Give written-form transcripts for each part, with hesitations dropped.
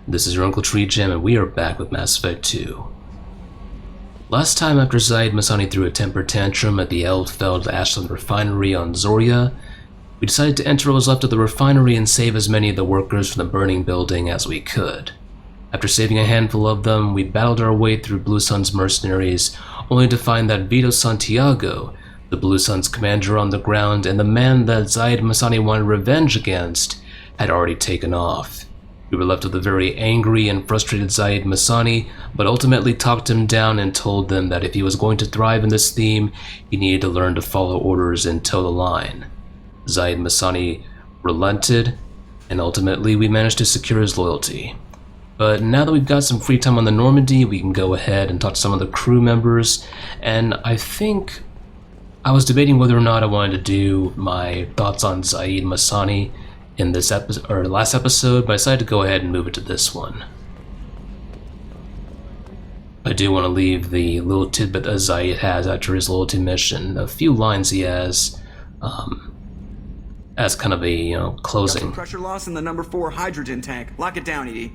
This is your Uncle TreeJam, and we are back with Mass Effect 2. Last time, after Zaeed Masani threw a temper tantrum at the Eldfeld Ashland refinery on Zoria, we decided to enter what was left of the refinery and save as many of the workers from the burning building as we could. After saving a handful of them, we battled our way through Blue Sun's mercenaries, only to find that Vito Santiago, the Blue Sun's commander on the ground and the man that Zaeed Masani wanted revenge against, had already taken off. We were left with a very angry and frustrated Zaeed Masani, but ultimately talked him down and told them that if he was going to thrive in this theme, he needed to learn to follow orders and toe the line. Zaeed Masani relented, and ultimately we managed to secure his loyalty. But now that we've got some free time on the Normandy, we can go ahead and talk to some of the crew members, and I think I was debating whether or not I wanted to do my thoughts on Zaeed Masani in this episode or last episode, but I decided to go ahead and move it to this one. I do want to leave the little tidbit that Zaeed has after his loyalty mission, a few lines he has, as kind of a closing. Got some pressure loss in the number 4 hydrogen tank. Lock it down, Edie.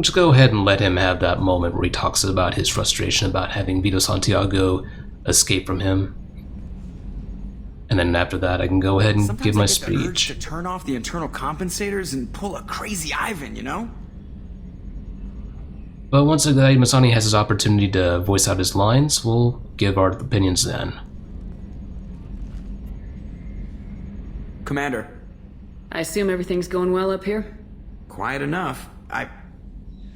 Just go ahead and let him have that moment where he talks about his frustration about having Vito Santiago escape from him. And then after that, I can go ahead and give my speech. The urge to turn off the internal compensators and pull a crazy Ivan, you know? But once Zaeed Masani has his opportunity to voice out his lines, we'll give our opinions then. Commander. I assume everything's going well up here? Quiet enough.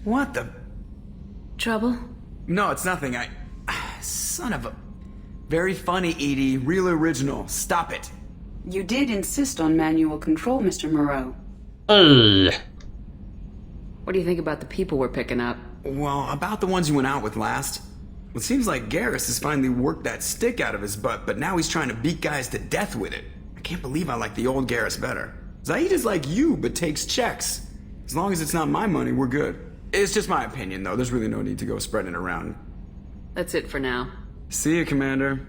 What the? Trouble? No, it's nothing. Son of a... Very funny, Edie. Real original. Stop it. You did insist on manual control, Mr. Moreau. What do you think about the people we're picking up? Well, about the ones you went out with last. It seems like Garrus has finally worked that stick out of his butt, but now he's trying to beat guys to death with it. I can't believe I like the old Garrus better. Zaeed is like you, but takes checks. As long as it's not my money, we're good. It's just my opinion, though. There's really no need to go spreading it around. That's it for now. See you, Commander.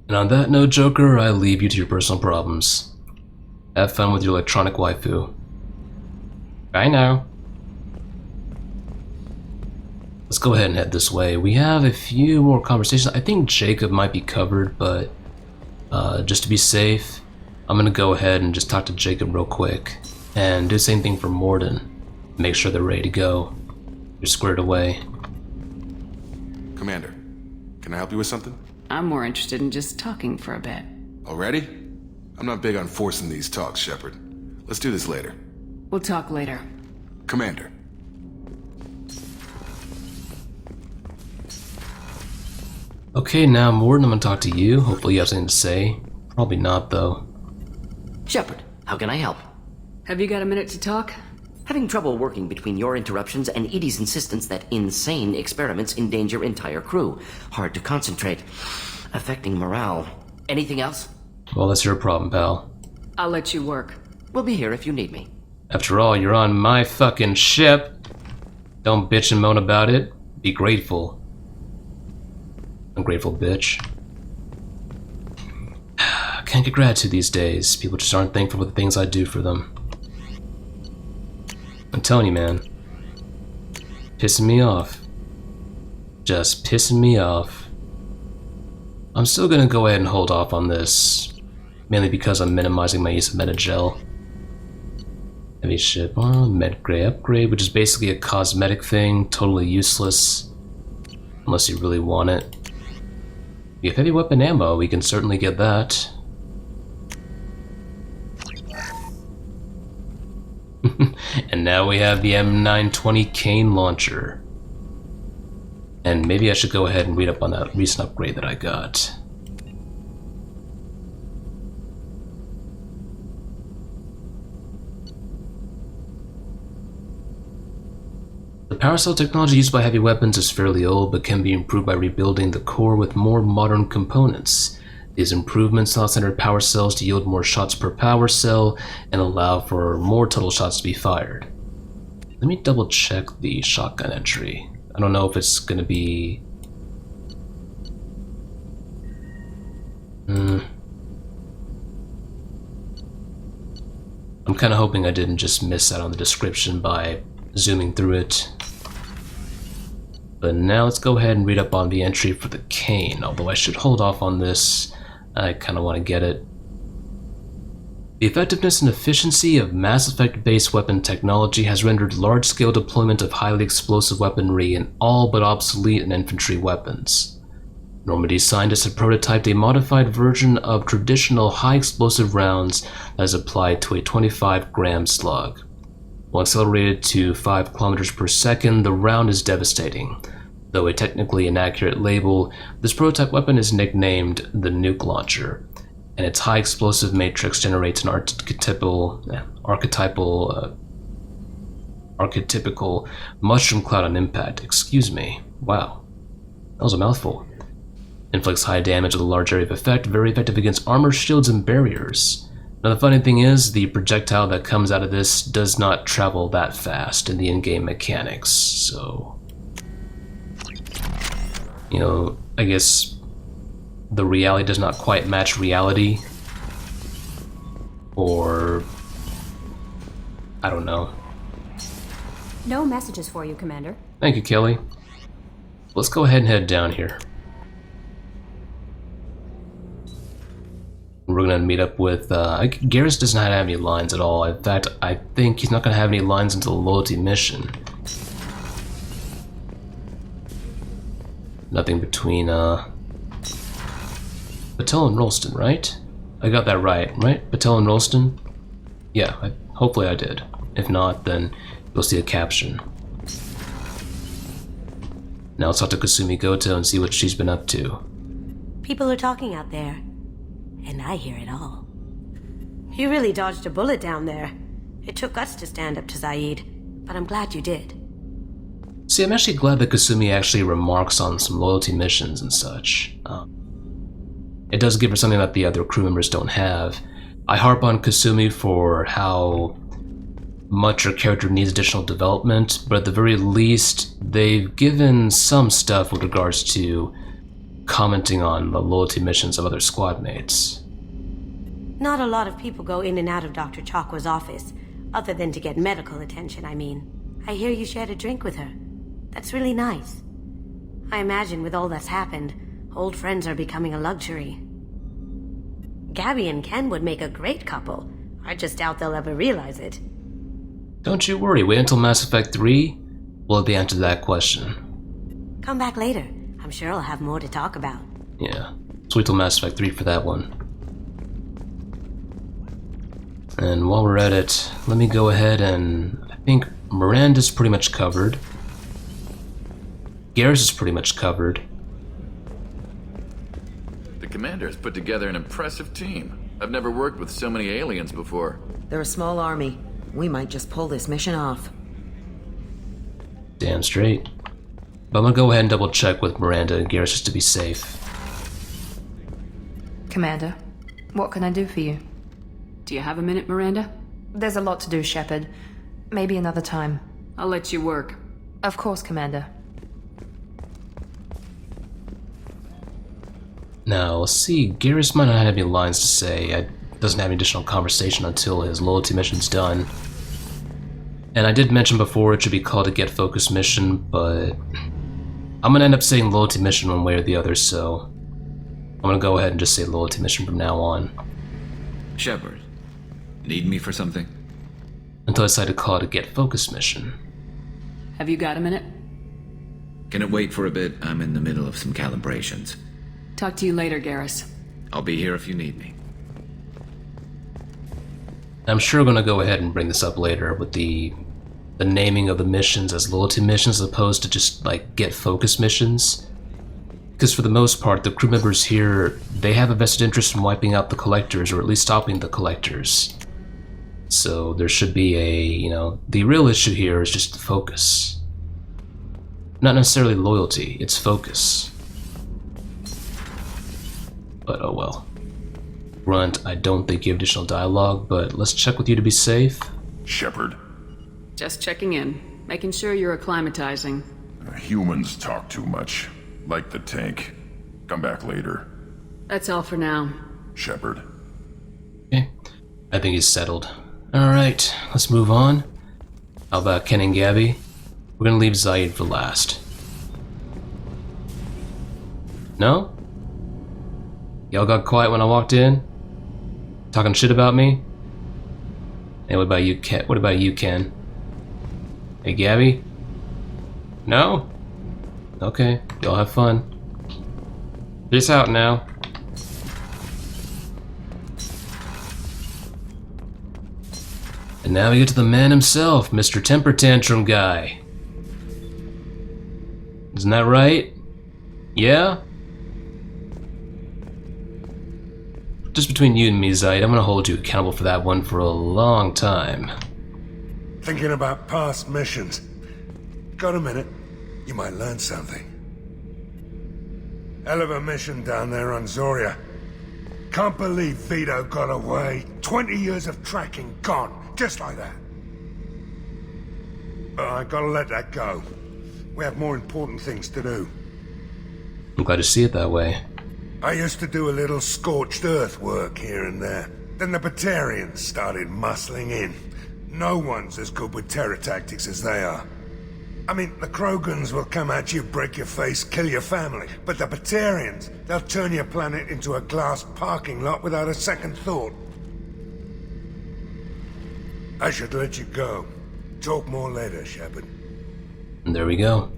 And on that note, Joker, I leave you to your personal problems. Have fun with your electronic waifu. Bye now. Let's go ahead and head this way. We have a few more conversations. I think Jacob might be covered, but just to be safe, I'm gonna go ahead and just talk to Jacob real quick. And do the same thing for Morden. Make sure they're ready to go. You're squared away. Commander, can I help you with something? I'm more interested in just talking for a bit. Already? I'm not big on forcing these talks, Shepard. Let's do this later. We'll talk later. Commander. Okay, now Morden, I'm gonna talk to you. Hopefully you have something to say. Probably not, though. Shepard, how can I help? Have you got a minute to talk? Having trouble working between your interruptions and Edie's insistence that insane experiments endanger entire crew. Hard to concentrate. Affecting morale. Anything else? Well, that's your problem, pal. I'll let you work. We'll be here if you need me. After all, you're on my fucking ship. Don't bitch and moan about it. Be grateful. Ungrateful bitch. Can't get gratitude these days. People just aren't thankful for the things I do for them. I'm telling you, man. Pissing me off. Just pissing me off. I'm still gonna go ahead and hold off on this. Mainly because I'm minimizing my use of metagel. Heavy ship. Oh, medgrade upgrade, which is basically a cosmetic thing. Totally useless. Unless you really want it. We have heavy weapon ammo. We can certainly get that. And now we have the M920 Cane launcher. And maybe I should go ahead and read up on that recent upgrade that I got. The power cell technology used by heavy weapons is fairly old, but can be improved by rebuilding the core with more modern components. These improvements allow standard power cells to yield more shots per power cell and allow for more total shots to be fired. Let me double check the shotgun entry. I don't know if it's gonna be... I'm kind of hoping I didn't just miss out on the description by zooming through it. But now let's go ahead and read up on the entry for the cane, although I should hold off on this. I kind of want to get it. The effectiveness and efficiency of Mass Effect-based weapon technology has rendered large-scale deployment of highly explosive weaponry in all but obsolete and infantry weapons. Normandy scientists have prototyped a modified version of traditional high-explosive rounds that is applied to a 25-gram slug. While accelerated to 5 kilometers per second, the round is devastating. Though a technically inaccurate label, this prototype weapon is nicknamed the Nuke Launcher, and its high explosive matrix generates an archetypical mushroom cloud on impact. Excuse me. Wow. That was a mouthful. Inflicts high damage with a large area of effect, very effective against armor, shields, and barriers. Now the funny thing is, the projectile that comes out of this does not travel that fast in the in-game mechanics, so... You know, I guess the reality does not quite match reality. Or... I don't know. No messages for you, Commander. Thank you, Kelly. Let's go ahead and head down here. We're gonna meet up with, Garrus does not have any lines at all. In fact, I think he's not gonna have any lines until the loyalty mission. Nothing between, Patel and Rolston, right? I got that right? Patel and Rolston? Yeah, hopefully I did. If not, then you'll see a caption. Now let's talk to Kasumi Goto and see what she's been up to. People are talking out there. And I hear it all. You really dodged a bullet down there. It took guts to stand up to Zaeed, but I'm glad you did. See, I'm actually glad that Kasumi actually remarks on some loyalty missions and such. It does give her something that the other crew members don't have. I harp on Kasumi for how much her character needs additional development, but at the very least, they've given some stuff with regards to commenting on the loyalty missions of other squad mates. Not a lot of people go in and out of Dr. Chakwa's office, other than to get medical attention, I mean. I hear you shared a drink with her. That's really nice. I imagine with all that's happened, old friends are becoming a luxury. Gabby and Ken would make a great couple. I just doubt they'll ever realize it. Don't you worry, wait until Mass Effect 3. We'll have the answer to that question. Come back later. I'm sure I'll have more to talk about. Yeah, let's wait till Mass Effect 3 for that one. And while we're at it, let me go ahead and... I think Miranda's pretty much covered. Garrus is pretty much covered. The commander has put together an impressive team. I've never worked with so many aliens before. They're a small army. We might just pull this mission off. Damn straight. But I'm gonna go ahead and double check with Miranda and Garrus just to be safe. Commander, what can I do for you? Do you have a minute, Miranda? There's a lot to do, Shepard. Maybe another time. I'll let you work. Of course, Commander. Now, let's see, Garrus might not have any lines to say. Doesn't have any additional conversation until his loyalty mission's done. And I did mention before it should be called a Get Focused mission, but I'm gonna end up saying loyalty mission one way or the other, so I'm gonna go ahead and just say loyalty mission from now on. Shepard, need me for something? Until I decide to call it a Get Focused mission. Have you got a minute? Can it wait for a bit? I'm in the middle of some calibrations. Talk to you later, Garrus. I'll be here if you need me. I'm sure gonna go ahead and bring this up later with the naming of the missions as loyalty missions as opposed to just like Get Focused missions. Because for the most part, the crew members here, they have a vested interest in wiping out the collectors, or at least stopping the collectors. So there should be the real issue here is just the focus. Not necessarily loyalty, it's focus. But oh well. Grunt, I don't think you have additional dialogue, but let's check with you to be safe. Shepard. Just checking in, making sure you're acclimatizing. Humans talk too much. Like the tank. Come back later. That's all for now. Shepard. Okay, I think he's settled. Alright, let's move on. How about Ken and Gabby? We're gonna leave Zaeed for last. No? Y'all got quiet when I walked in? Talking shit about me? Hey, what about you, Ken? What about you, Ken? Hey, Gabby? No? Okay, y'all have fun. Peace out now. And now we get to the man himself, Mr. Temper Tantrum Guy. Isn't that right? Yeah? Just between you and me, Zaeed, I'm gonna hold you accountable for that one for a long time. Thinking about past missions. Got a minute? You might learn something. Hell of a mission down there on Zoria. Can't believe Vito got away. 20 years of tracking gone, just like that. But I gotta let that go. We have more important things to do. I'm glad to see it that way. I used to do a little scorched earth work here and there. Then the Batarians started muscling in. No one's as good with terror tactics as they are. I mean, the Krogans will come at you, break your face, kill your family. But the Batarians, they'll turn your planet into a glass parking lot without a second thought. I should let you go. Talk more later, Shepard. And there we go.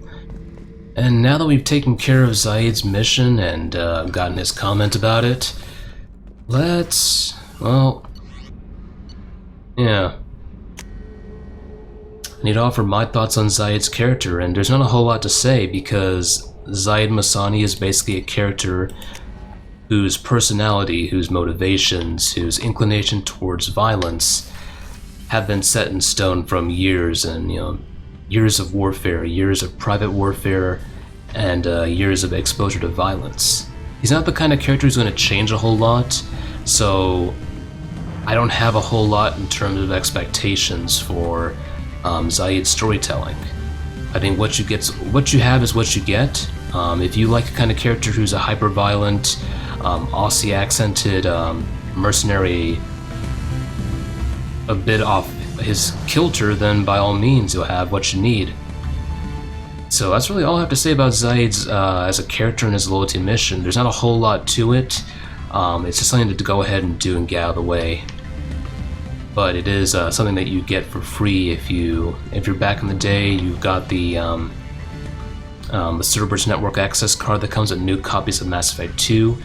And now that we've taken care of Zaeed's mission and gotten his comment about it, let's... well... yeah. I need to offer my thoughts on Zaeed's character, and there's not a whole lot to say because Zaeed Masani is basically a character whose personality, whose motivations, whose inclination towards violence have been set in stone from years and, years of warfare, years of private warfare, and years of exposure to violence. He's not the kind of character who's going to change a whole lot, so I don't have a whole lot in terms of expectations for Zaeed's storytelling. I think what you have is what you get. If you like a kind of character who's a hyper-violent, Aussie accented mercenary, a bit off his kilter, then by all means you'll have what you need. So that's really all I have to say about Zaeed's as a character and his loyalty mission. There's not a whole lot to it. It's just something to go ahead and do and get out of the way. But it is something that you get for free if you're back in the day. You've got the Cerberus Network access card that comes with new copies of Mass Effect 2.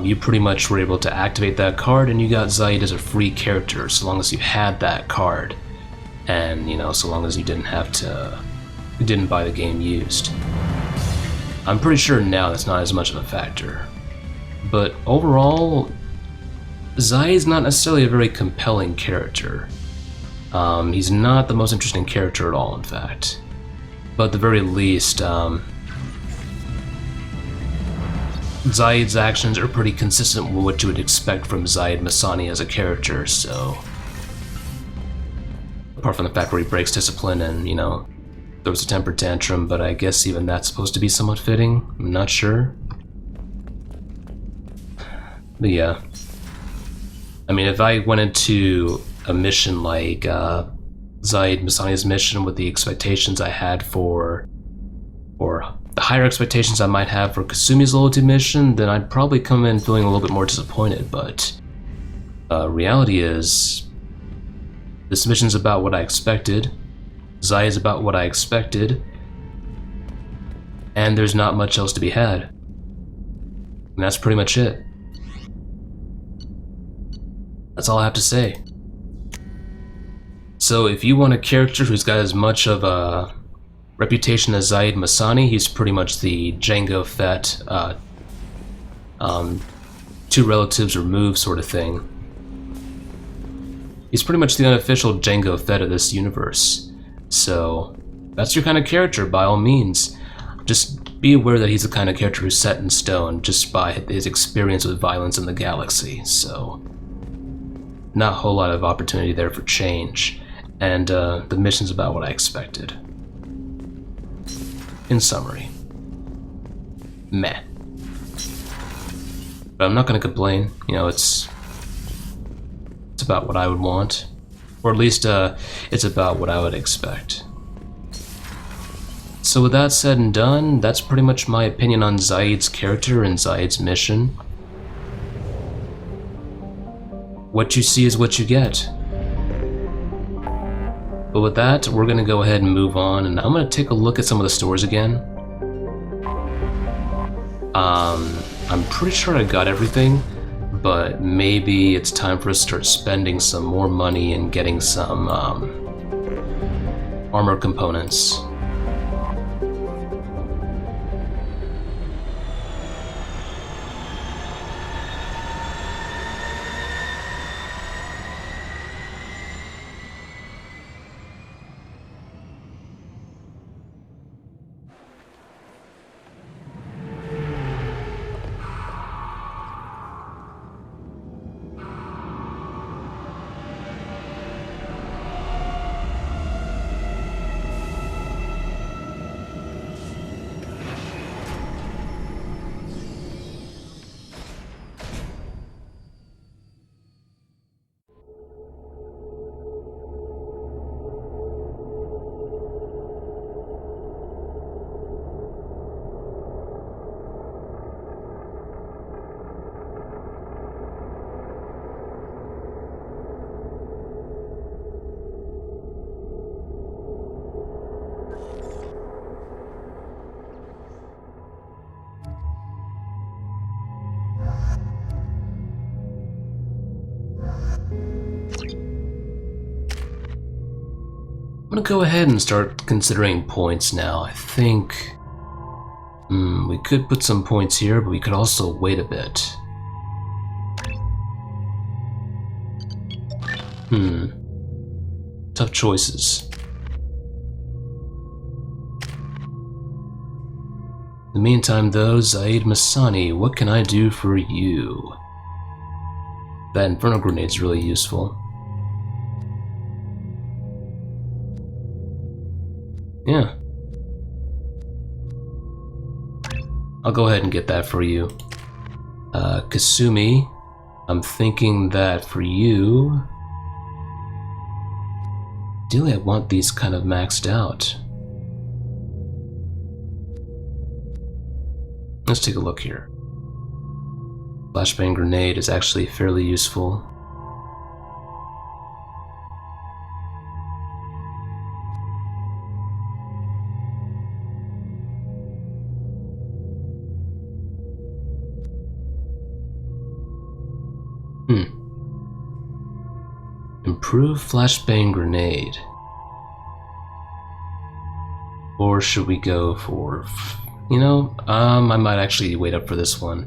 You pretty much were able to activate that card, and you got Zaeed as a free character, so long as you had that card, and so long as you didn't buy the game used. I'm pretty sure now that's not as much of a factor, but overall, Zaeed's not necessarily a very compelling character. He's not the most interesting character at all, in fact. But at the very least, Zaeed's actions are pretty consistent with what you would expect from Zaeed Masani as a character, so... apart from the fact where he breaks discipline and, throws a temper tantrum, but I guess even that's supposed to be somewhat fitting. I'm not sure. But yeah. I mean, if I went into a mission like Zaeed Masani's mission with the expectations I had or the higher expectations I might have for Kasumi's loyalty mission, then I'd probably come in feeling a little bit more disappointed, but reality is, this mission's about what I expected, Zaeed's about what I expected, and there's not much else to be had. And that's pretty much it. That's all I have to say. So if you want a character who's got as much of a reputation as Zaeed Masani, he's pretty much the Jango Fett, two relatives removed sort of thing. He's pretty much the unofficial Jango Fett of this universe. So that's your kind of character, by all means. Just be aware that he's the kind of character who's set in stone just by his experience with violence in the galaxy, so not a whole lot of opportunity there for change, and the mission's about what I expected. In summary, meh. But I'm not gonna complain, it's about what I would want. Or at least, it's about what I would expect. So with that said and done, that's pretty much my opinion on Zaeed's character and Zaeed's mission. What you see is what you get. But with that, we're gonna go ahead and move on, and I'm gonna take a look at some of the stores again. I'm pretty sure I got everything, but maybe it's time for us to start spending some more money and getting some armor components. I'm gonna go ahead and start considering points now. I think we could put some points here, but we could also wait a bit. Tough choices. In the meantime though, Zaeed Masani, what can I do for you? That Inferno Grenade's really useful. Yeah. I'll go ahead and get that for you. Kasumi, I'm thinking that for you... Ideally, I want these kind of maxed out. Let's take a look here. Flashbang Grenade is actually fairly useful. Improve Flashbang Grenade. Or should we go for... You know, I might actually wait up for this one.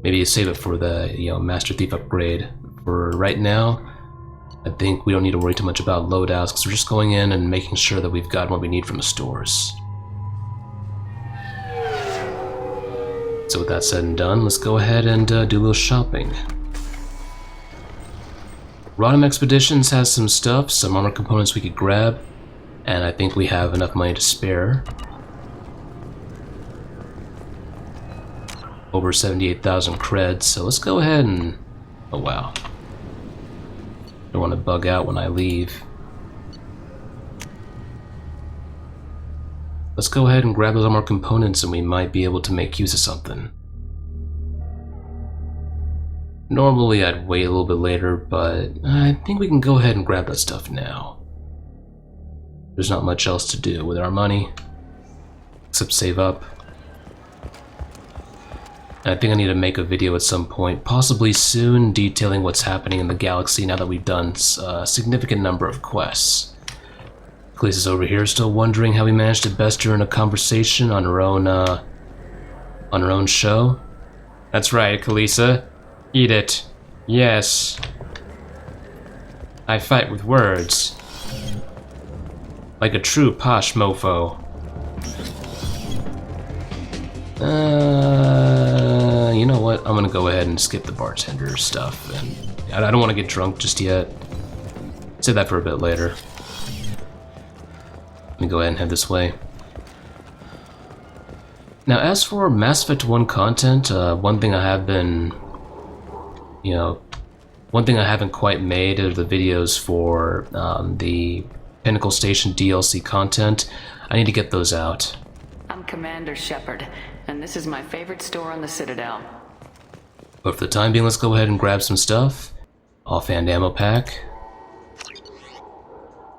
Maybe save it for the, Master Thief upgrade. For right now, I think we don't need to worry too much about loadouts, because we're just going in and making sure that we've got what we need from the stores. So with that said and done, let's go ahead and do a little shopping. Rodham Expeditions has some stuff, some armor components we could grab, and I think we have enough money to spare. Over 78,000 creds, so let's go ahead and... Oh wow. Don't want to bug out when I leave. Let's go ahead and grab those armor components and we might be able to make use of something. Normally I'd wait a little bit later, but I think we can go ahead and grab that stuff now. There's not much else to do with our money, except save up. And I think I need to make a video at some point, possibly soon, detailing what's happening in the galaxy now that we've done a significant number of quests. Khaleesi's over here still wondering how we managed to best her in a conversation on her own show. That's right, Khaleesi. Eat it. Yes. I fight with words. Like a true posh mofo. You know what? I'm gonna go ahead and skip the bartender stuff, and I don't want to get drunk just yet. Save that for a bit later. Let me go ahead and head this way. Now, as for Mass Effect 1 content, one thing I have been, One thing I haven't quite made are the videos for the Pinnacle Station DLC content. I need to get those out. I'm Commander Shepard, and this is my favorite store on the Citadel. But for the time being, let's go ahead and grab some stuff. Offhand ammo pack.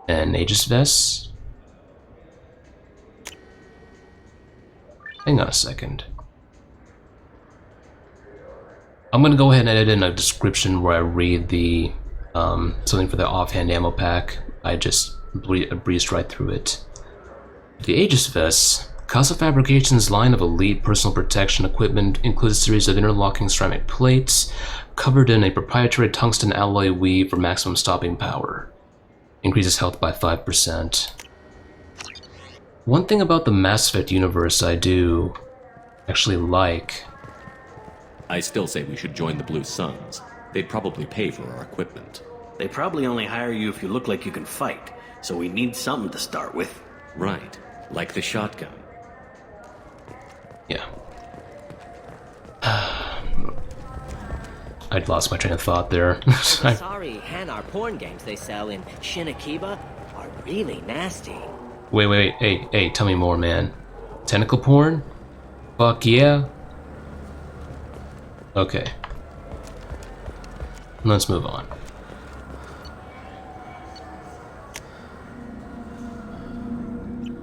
And Aegis vest. Hang on a second. I'm gonna go ahead and edit in a description where I read the something for the offhand ammo pack. I just breezed right through it. The Aegis vest. Casa Fabrication's line of elite personal protection equipment includes a series of interlocking ceramic plates covered in a proprietary tungsten alloy weave for maximum stopping power. Increases health by 5%. One thing about the Mass Effect universe I do actually like. I still say we should join the Blue Suns. They'd probably pay for our equipment. They probably only hire you if you look like you can fight, so we need something to start with. Right, like the shotgun. Yeah. I'd lost my train of thought there. Sorry, Hanar porn games they sell in Shinakiba are really nasty. Wait, hey, tell me more, man. Tentacle porn? Fuck yeah. Okay. Let's move on.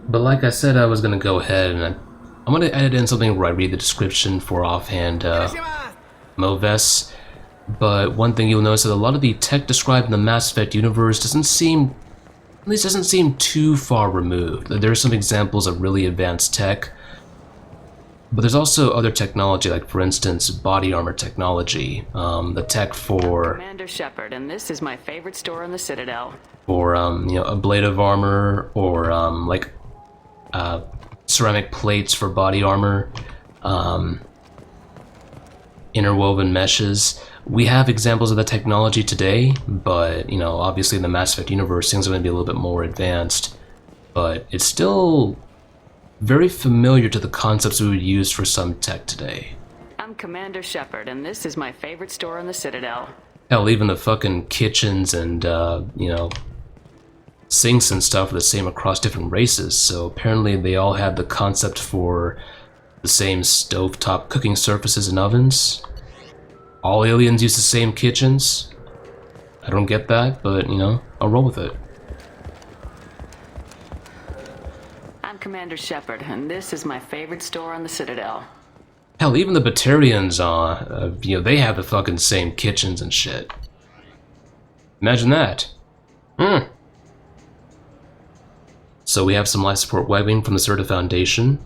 But like I said, I was gonna go ahead and I'm gonna edit in something where I read the description for offhand Movests. But one thing you'll notice is that a lot of the tech described in the Mass Effect universe doesn't seem too far removed. There are some examples of really advanced tech, but there's also other technology, like for instance, body armor technology. The tech for Commander Shepard, and this is my favorite store on the Citadel. For ablative armor, or ceramic plates for body armor, interwoven meshes. We have examples of the technology today, but obviously in the Mass Effect universe things are going to be a little bit more advanced, but it's still very familiar to the concepts we would use for some tech today. I'm Commander Shepard, and this is my favorite store on the Citadel. Hell, even the fucking kitchens and sinks and stuff are the same across different races, so apparently they all have the concept for the same stovetop cooking surfaces and ovens. All aliens use the same kitchens. I don't get that, but I'll roll with it. I'm Commander Shepard, and this is my favorite store on the Citadel. Hell, even the Batarians, they have the fucking same kitchens and shit. Imagine that. So we have some life support webbing from the Zerta Foundation.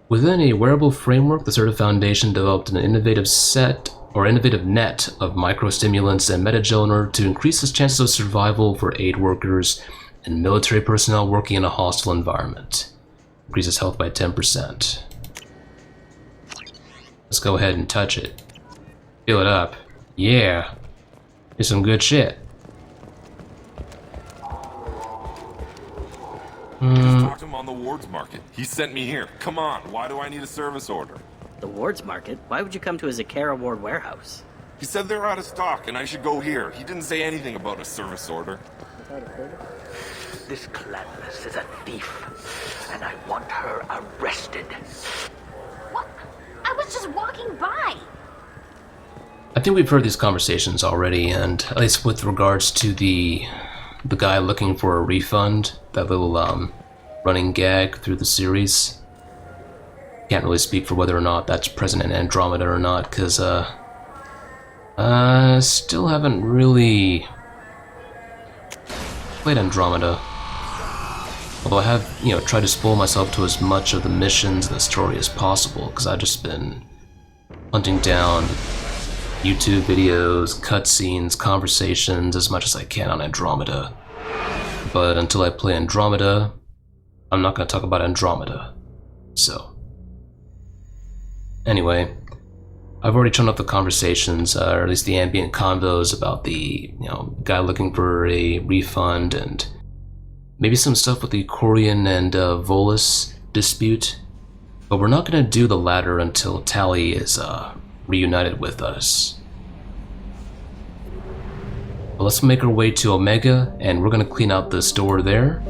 Within a wearable framework, the Zerta Foundation developed an innovative net of microstimulants and metagel in order to increase the chances of survival for aid workers and military personnel working in a hostile environment. Increases health by 10%. Let's go ahead and touch it. Fill it up. Yeah. Here's some good shit. Just talked to him on the Wards Market. He sent me here. Come on, why do I need a service order? The Wards Market? Why would you come to a Zakara Ward warehouse? He said they're out of stock and I should go here. He didn't say anything about a service order. This Cladless is a thief, and I want her arrested. What? I was just walking by. I think we've heard these conversations already, and at least with regards to the guy looking for a refund, that little running gag through the series. Can't really speak for whether or not that's present in Andromeda or not, because still haven't really played Andromeda. Although I have, tried to spoil myself to as much of the missions and the story as possible, because I've just been hunting down YouTube videos, cutscenes, conversations as much as I can on Andromeda. But until I play Andromeda, I'm not going to talk about Andromeda. So, anyway, I've already turned off the conversations, or at least the ambient convos about the, guy looking for a refund and maybe some stuff with the Corian and Volus dispute. But we're not going to do the latter until Tali is reunited with us. But let's make our way to Omega, and we're gonna clean out this door there.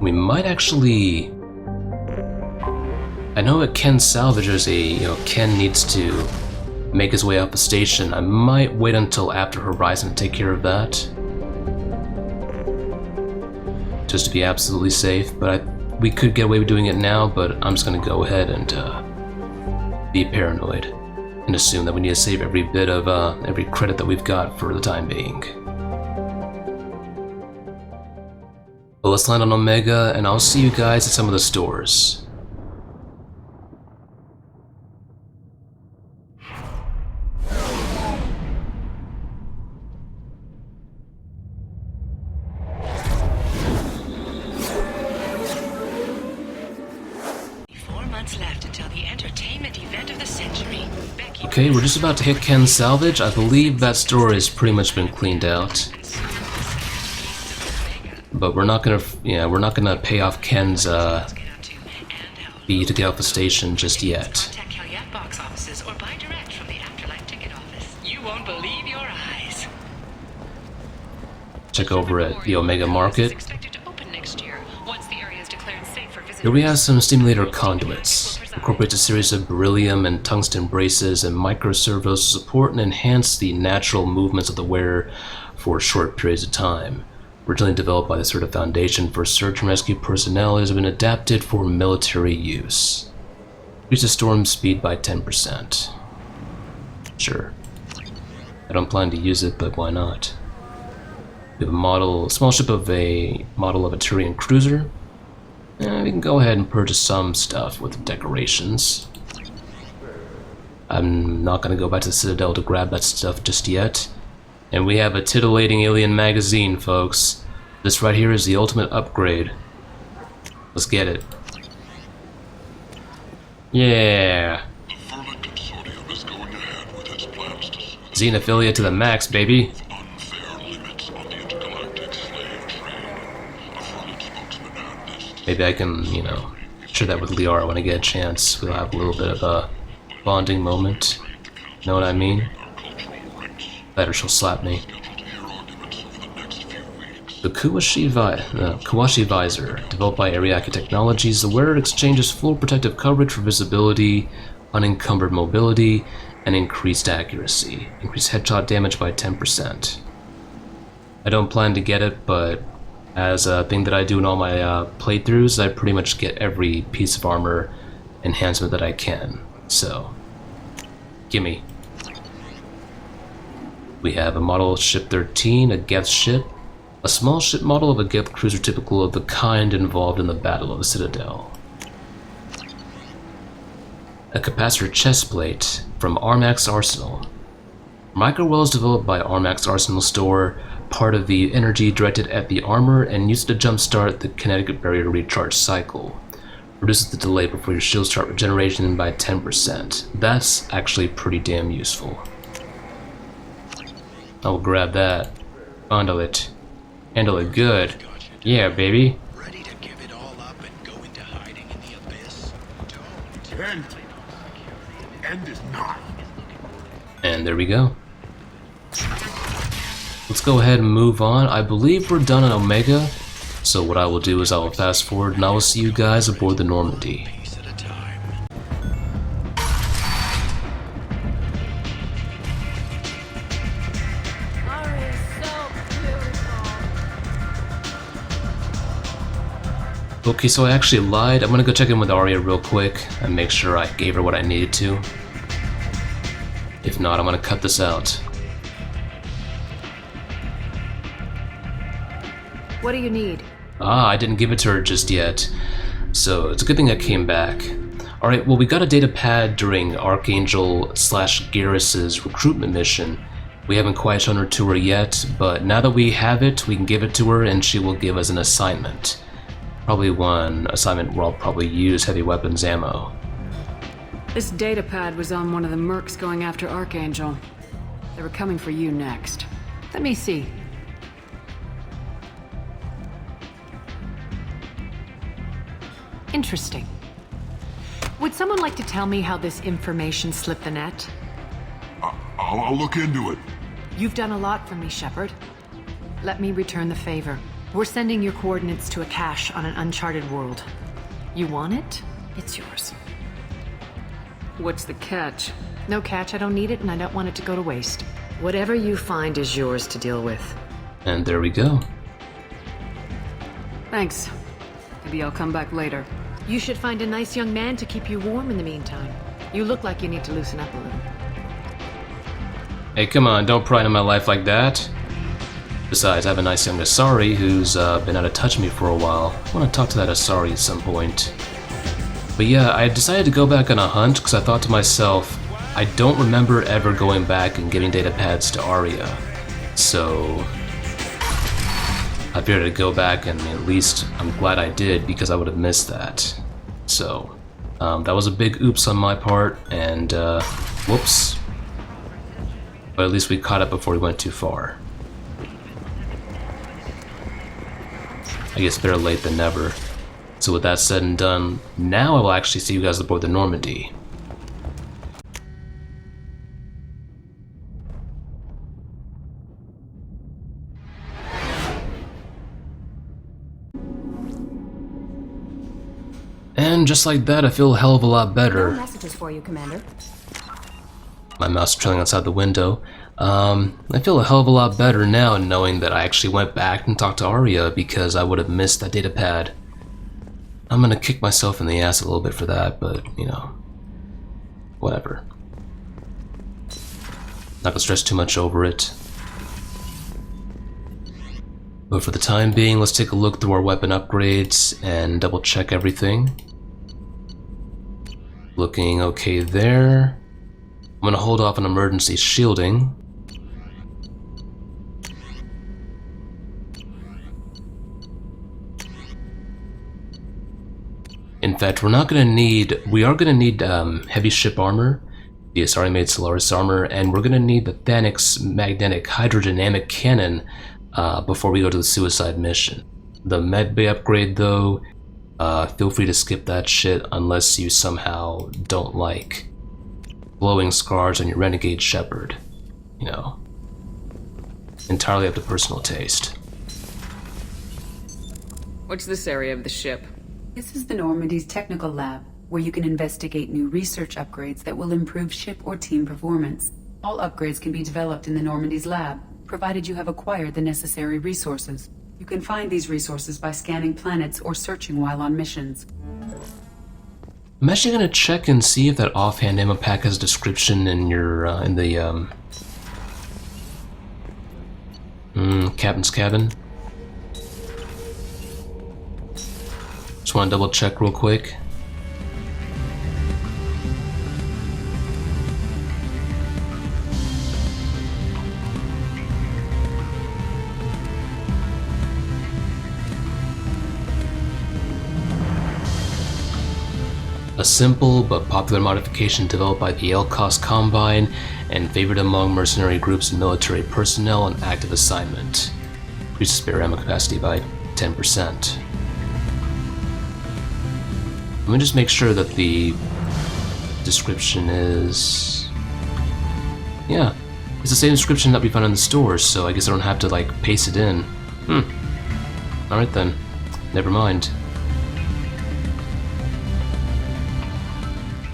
We might actually... I know at Ken's salvage there's a, Ken needs to make his way off the station. I might wait until after Horizon to take care of that. Just to be absolutely safe, but we could get away with doing it now, but I'm just gonna go ahead and be paranoid and assume that we need to save every bit of every credit that we've got for the time being. But let's land on Omega, and I'll see you guys at some of the stores. Okay, we're just about to hit Ken's salvage. I believe that store has pretty much been cleaned out. But we're not gonna pay off Ken's fee to get off the station just yet. Check over at the Omega Market. Here we have some stimulator conduits. Incorporates a series of beryllium and tungsten braces and microservos to support and enhance the natural movements of the wearer for short periods of time. Originally developed by the Certa Foundation for search and rescue personnel, it has been adapted for military use. Increases storm speed by 10%. Sure. I don't plan to use it, but why not? We have a small ship of a model of a Turian cruiser. We can go ahead and purchase some stuff with decorations. I'm not going to go back to the Citadel to grab that stuff just yet. And we have a titillating alien magazine, folks. This right here is the ultimate upgrade. Let's get it. Yeah. Xenophilia to the max, baby. Maybe I can, share that with Liara when I get a chance. We'll have a little bit of a bonding moment. Know what I mean? Better she'll slap me. The Kawashi Visor, developed by Aria Technologies, the wearer exchanges full protective coverage for visibility, unencumbered mobility, and increased accuracy. Increased headshot damage by 10%. I don't plan to get it, but as a thing that I do in all my playthroughs, I pretty much get every piece of armor enhancement that I can. So, gimme. We have a model ship 13, a Geth ship, a small ship model of a Geth cruiser typical of the kind involved in the Battle of the Citadel. A capacitor chest plate from Armax Arsenal. Microwells developed by Armax Arsenal store, part of the energy directed at the armor and used to jumpstart the kinetic barrier recharge cycle. Reduces the delay before your shields start regeneration by 10%. That's actually pretty damn useful. I will grab that. Handle it. Handle it good. Yeah, baby. Ready to give it all up and go into hiding in the abyss? Don't. End is not. And there we go. Let's go ahead and move on. I believe we're done on Omega, so what I will do is I will fast forward and I will see you guys aboard the Normandy. Okay, so I actually lied. I'm gonna go check in with Aria real quick and make sure I gave her what I needed to. If not, I'm gonna cut this out. What do you need? I didn't give it to her just yet. So it's a good thing I came back. Alright, well, we got a data pad during Archangel / Garrus's recruitment mission. We haven't quite shown her to her yet, but now that we have it, we can give it to her and she will give us an assignment. Probably one assignment where I'll probably use heavy weapons ammo. This data pad was on one of the mercs going after Archangel. They were coming for you next. Let me see. Interesting. Would someone like to tell me how this information slipped the net? I'll look into it. You've done a lot for me, Shepard. Let me return the favor. We're sending your coordinates to a cache on an uncharted world. You want it? It's yours. What's the catch? No catch, I don't need it, and I don't want it to go to waste. Whatever you find is yours to deal with. And there we go. Thanks. Maybe I'll come back later. You should find a nice young man to keep you warm in the meantime. You look like you need to loosen up a little. Hey, come on, don't pry into my life like that. Besides, I have a nice young Asari who's been out of touch with me for a while. I want to talk to that Asari at some point. But yeah, I decided to go back on a hunt because I thought to myself, I don't remember ever going back and giving data pads to Aria. So I figured I'd go back, and at least I'm glad I did because I would have missed that. So that was a big oops on my part, and whoops. But at least we caught up before we went too far. I guess better late than never. So with that said and done, now I will actually see you guys aboard the Normandy. And just like that, I feel a hell of a lot better. No messages for you, Commander. My mouse trailing outside the window. I feel a hell of a lot better now knowing that I actually went back and talked to Aria because I would have missed that data pad. I'm gonna kick myself in the ass a little bit for that, but, you know, whatever. Not gonna stress too much over it. But for the time being, let's take a look through our weapon upgrades and double check everything. Looking okay there. I'm gonna hold off on emergency shielding. In fact, we are gonna need heavy ship armor, the Asari made Solaris armor, and we're gonna need the Thanix magnetic hydrodynamic cannon before we go to the suicide mission. The medbay upgrade though, feel free to skip that shit unless you somehow don't like glowing scars on your renegade Shepard. You know, entirely up to personal taste. What's this area of the ship? This is the Normandy's technical lab, where you can investigate new research upgrades that will improve ship or team performance. All upgrades can be developed in the Normandy's lab, provided you have acquired the necessary resources. You can find these resources by scanning planets or searching while on missions. I'm actually gonna check and see if that offhand ammo pack has a description in your captain's cabin. Just want to double check real quick. A simple but popular modification developed by the Elkos Combine and favored among mercenary groups and military personnel on active assignment. Increases spare ammo capacity by 10%. Let me just make sure that the description is... Yeah, it's the same description that we found in the stores, so I guess I don't have to like paste it in. Alright then, never mind.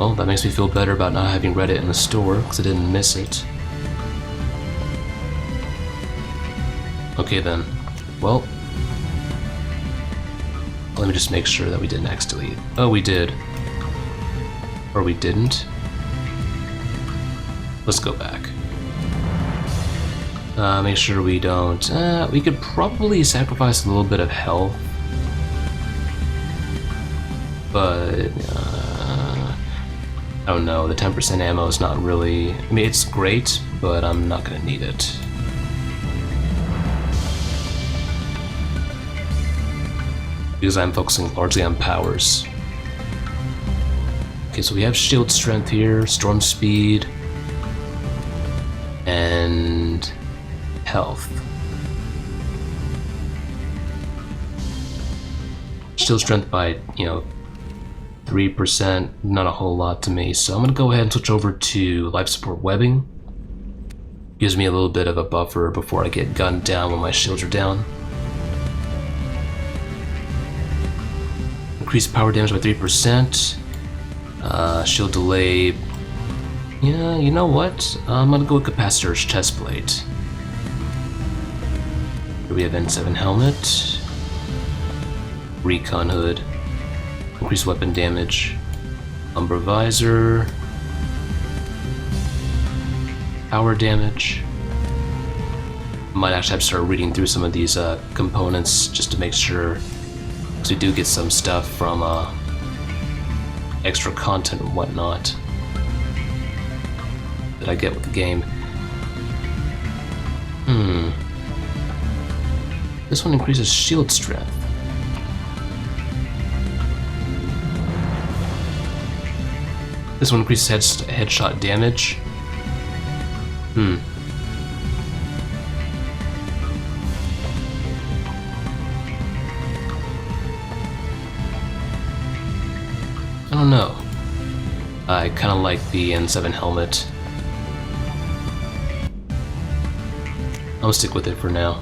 Well, that makes me feel better about not having read it in the store, because I didn't miss it. Okay then, well... Let me just make sure that we didn't accidentally... Oh, we did. Or we didn't. Let's go back. Make sure we don't... we could probably sacrifice a little bit of health. But... I don't know, the 10% ammo is not really... I mean, it's great, but I'm not gonna need it. Because I'm focusing largely on powers. Okay, so we have shield strength here, storm speed, and health. Shield strength by, 3%, not a whole lot to me, so I'm gonna go ahead and switch over to life support webbing. Gives me a little bit of a buffer before I get gunned down when my shields are down. Increase power damage by 3%. Shield delay. Yeah, you know what? I'm gonna go with Capacitor's chest plate. Here we have N7 helmet. Recon hood. Increase weapon damage. Umbra visor. Power damage. Might actually have to start reading through some of these components just to make sure, because we do get some stuff from extra content and whatnot that I get with the game. This one increases shield strength. This one increases headshot damage. I don't know. I kind of like the N7 helmet. I'll stick with it for now.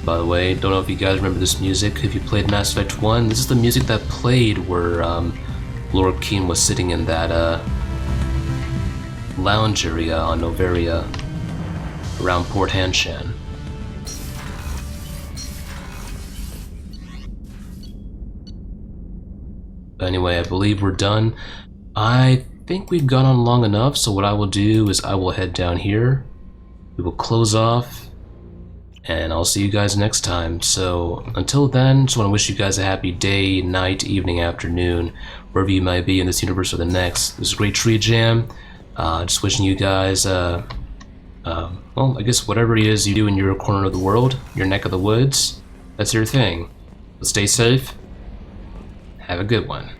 By the way, don't know if you guys remember this music. If you played Mass Effect 1, this is the music that played where Lord Keen was sitting in that lounge area on Noveria around Port Hanshan. But anyway, I believe we're done. I think we've gone on long enough, so what I will do is I will head down here. We will close off, and I'll see you guys next time. So until then, just want to wish you guys a happy day, night, evening, afternoon, wherever you might be in this universe or the next. This is GreatTreeJam. Just wishing you guys, well, I guess whatever it is you do in your corner of the world, your neck of the woods, that's your thing. But stay safe. Have a good one.